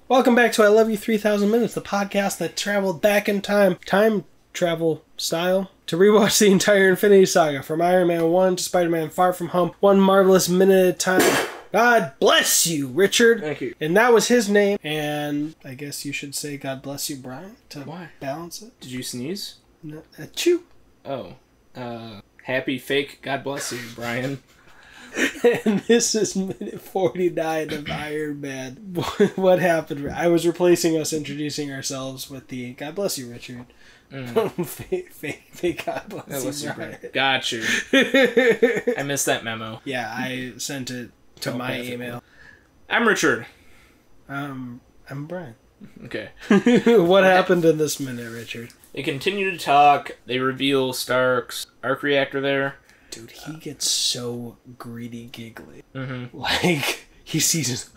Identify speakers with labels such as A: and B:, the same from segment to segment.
A: Welcome back to I Love You 3000 Minutes, the podcast that traveled back in time travel style, to rewatch the entire Infinity Saga from Iron Man 1 to Spider-Man Far From Home, one marvelous minute at a time. God bless you, Richard.
B: Thank you.
A: And that was his name. And I guess you should say God bless you, Brian, to
B: Why?
A: balance it.
B: Did you sneeze?
A: No, achoo.
B: Oh. Happy fake God bless you, Brian.
A: And this is minute 49 of Iron Man. What happened? I was replacing us introducing ourselves with the God bless you, Richard. fake God bless you, Brian.
B: Got you. I missed that memo.
A: Yeah, I sent it to my email.
B: I'm Richard.
A: I'm Brian.
B: Okay.
A: What happened in this minute, Richard?
B: They continue to talk. They reveal Stark's arc reactor there.
A: Dude, he gets so greedy giggly.
B: Mm-hmm.
A: Like, he sees his...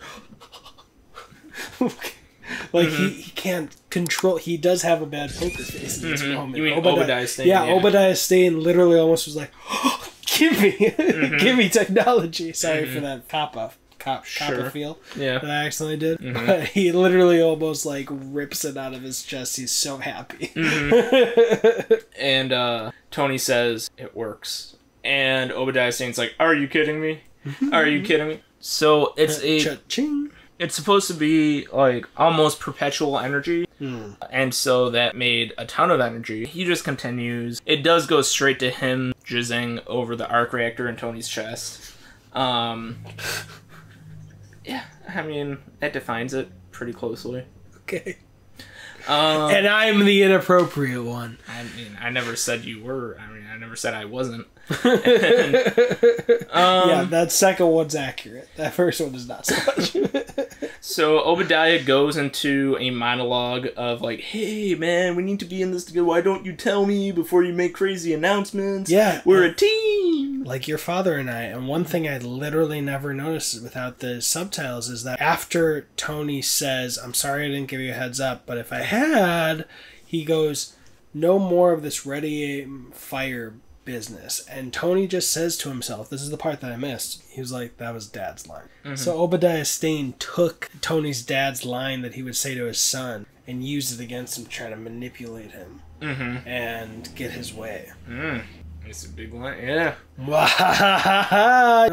A: Like, he can't control... He does have a bad poker face in this moment.
B: You mean Obadiah Stane?
A: Yeah, Obadiah Stane literally almost was like, oh, give me give me technology. Sorry for that copper feel that I accidentally did. But he literally almost, like, rips it out of his chest. He's so happy.
B: And Tony says, it works. And Obadiah Stane's like, are you kidding me? Are you kidding me? So it's it's supposed to be like almost perpetual energy. And so that made a ton of energy. He just continues. It does go straight to him jizzing over the arc reactor in Tony's chest. Yeah, I mean, that defines it pretty closely.
A: Okay. And I'm the inappropriate one.
B: I mean, I never said you were. I mean, I never said I wasn't.
A: Yeah, that second one's accurate. That first one is not so much.
B: So Obadiah goes into a monologue of like, hey man, we need to be in this together. Why don't you tell me before you make crazy announcements?
A: Yeah.
B: We're a team!
A: Like your father and I. And one thing I literally never noticed without the subtitles is that after Tony says, I'm sorry I didn't give you a heads up, but if I had, he goes, no more of this ready, aim, fire business. And Tony just says to himself, this is the part that I missed. He was like, that was Dad's line. So Obadiah Stane took Tony's dad's line that he would say to his son and used it against him, trying to manipulate him and get his way.
B: It's a big line, yeah.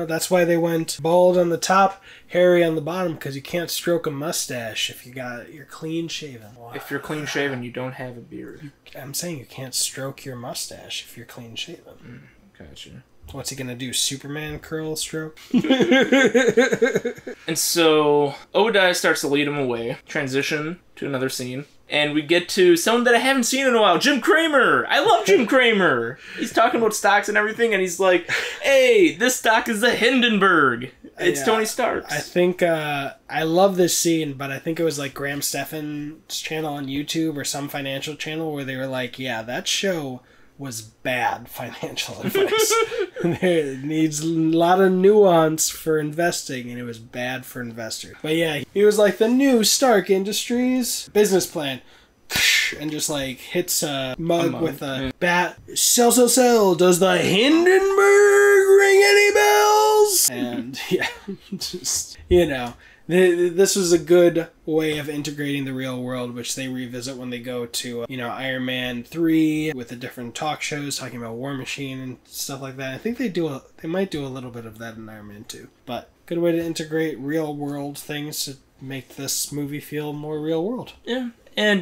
A: That's why they went bald on the top, hairy on the bottom, because you can't stroke a mustache if you're clean shaven.
B: If you're clean shaven, you don't have a beard.
A: I'm saying you can't stroke your mustache if you're clean shaven.
B: Gotcha.
A: What's he gonna do? Superman curl stroke?
B: And so Obadiah starts to lead him away. Transition to another scene. And we get to someone that I haven't seen in a while, Jim Cramer. I love Jim Cramer. He's talking about stocks and everything, and he's like, hey, this stock is the Hindenburg. It's Tony Stark's.
A: I think, I love this scene, but I think it was like Graham Stephan's channel on YouTube or some financial channel where they were like, yeah, that show was bad financial advice. There needs a lot of nuance for investing, and it was bad for investors. But yeah, he was like, the new Stark Industries business plan. And just like hits a mug with a bat. Sell, sell, sell. Does the Hindenburg ring any bells? And yeah, just, you know. This was a good way of integrating the real world, which they revisit when they go to, Iron Man 3 with the different talk shows talking about War Machine and stuff like that. I think they might do a little bit of that in Iron Man 2. But good way to integrate real world things to make this movie feel more real world.
B: Yeah. And,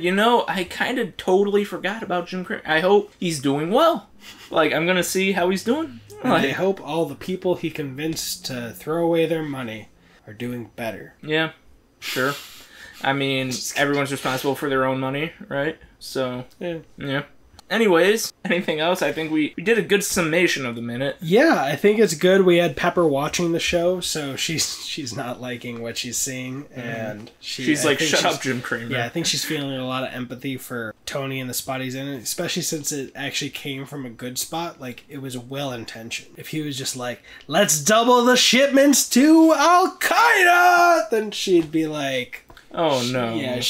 B: I kind of totally forgot about Jim Cramer. I hope he's doing well. Like, I'm going to see how he's doing.
A: I hope all the people he convinced to throw away their money are doing better.
B: Yeah, sure. I mean, everyone's responsible for their own money, right? So, yeah. Anyways, anything else? I think we did a good summation of the minute.
A: Yeah, I think it's good. We had Pepper watching the show, so she's not liking what she's seeing, and
B: she's like, shut up, Jim Cramer.
A: Yeah, I think she's feeling a lot of empathy for Tony and the spot he's in, especially since it actually came from a good spot. Like, it was well-intentioned. If he was just like, let's double the shipments to Al-Qaeda, then she'd be like,
B: oh no.
A: Yeah,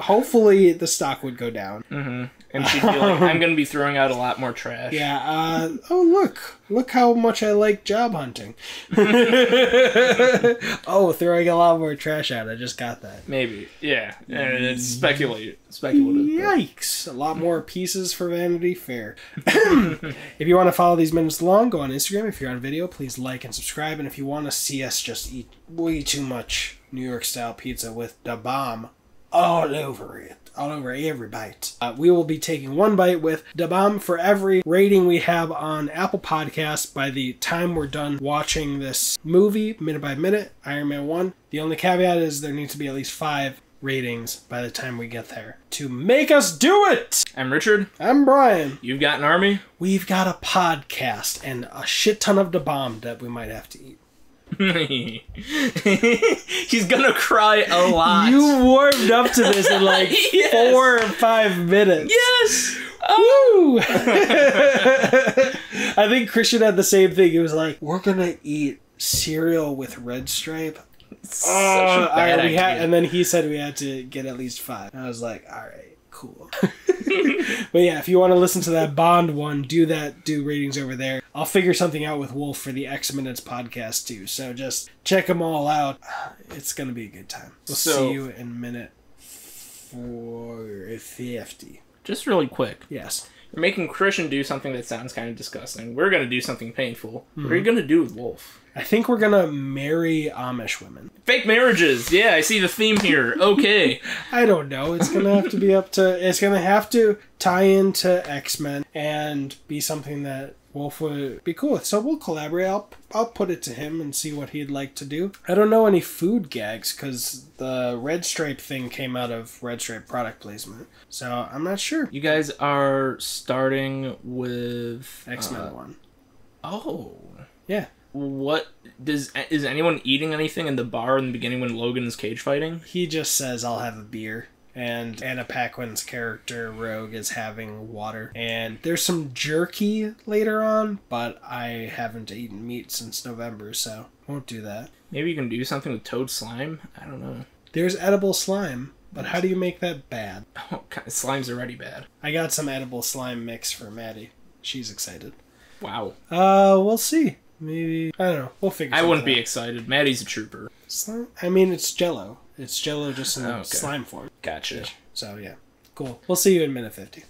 A: hopefully the stock would go down.
B: And she'd be like, I'm going to be throwing out a lot more trash.
A: Yeah, oh, look how much I like job hunting. Oh, throwing a lot more trash out, I just got that.
B: Maybe, yeah. And it's speculative.
A: Yikes, a lot more pieces for Vanity Fair. If you want to follow these minutes long, go on Instagram. If you're on video, please like and subscribe. And if you want to see us just eat way too much New York style pizza with the bomb all over it, all over every bite, we will be taking one bite with the bomb for every rating we have on Apple Podcasts by the time we're done watching this movie, minute by minute, Iron Man 1. The only caveat is there needs to be at least 5 ratings by the time we get there to make us do it.
B: I'm Richard.
A: I'm Brian.
B: You've got an army?
A: We've got a podcast and a shit ton of the bomb that we might have to eat.
B: He's gonna cry a lot.
A: You warmed up to this in like yes. 4 or 5 minutes.
B: Yes!
A: Woo! I think Christian had the same thing. He was like, we're gonna eat cereal with Red Stripe.
B: Such a bad idea.
A: And then he said we had to get at least 5. And I was like, alright, cool. But yeah, if you want to listen to that Bond one, do ratings over there. I'll figure something out with Wolf for the X Minutes podcast too. So just check them all out. It's going to be a good time. We'll see you in minute 450.
B: Just really quick.
A: Yes.
B: You're making Christian do something that sounds kind of disgusting. We're going to do something painful. Mm-hmm. What are you going to do with Wolf?
A: I think we're going to marry Amish women.
B: Fake marriages. Yeah, I see the theme here. Okay.
A: I don't know. It's going to have to be it's going to have to tie into X-Men and be something that Wolf would be cool with. So we'll collaborate. I'll put it to him and see what he'd like to do. I don't know any food gags because the Red Stripe thing came out of Red Stripe product placement. So I'm not sure.
B: You guys are starting with
A: X-Men 1.
B: Oh.
A: Yeah.
B: What is anyone eating anything in the bar in the beginning when Logan is cage fighting?
A: He just says, I'll have a beer. And Anna Paquin's character, Rogue, is having water. And there's some jerky later on, but I haven't eaten meat since November, so won't do that.
B: Maybe you can do something with toad slime? I don't know.
A: There's edible slime, but how do you make that bad?
B: Oh, slime's already bad.
A: I got some edible slime mix for Maddie. She's excited.
B: Wow.
A: We'll see. Maybe, I don't know. We'll figure it out.
B: I wouldn't be excited. Maddie's a trooper.
A: Slime? I mean, it's Jell-O. It's Jell-O just in slime form.
B: Gotcha.
A: So, yeah. Cool. We'll see you in minute 50.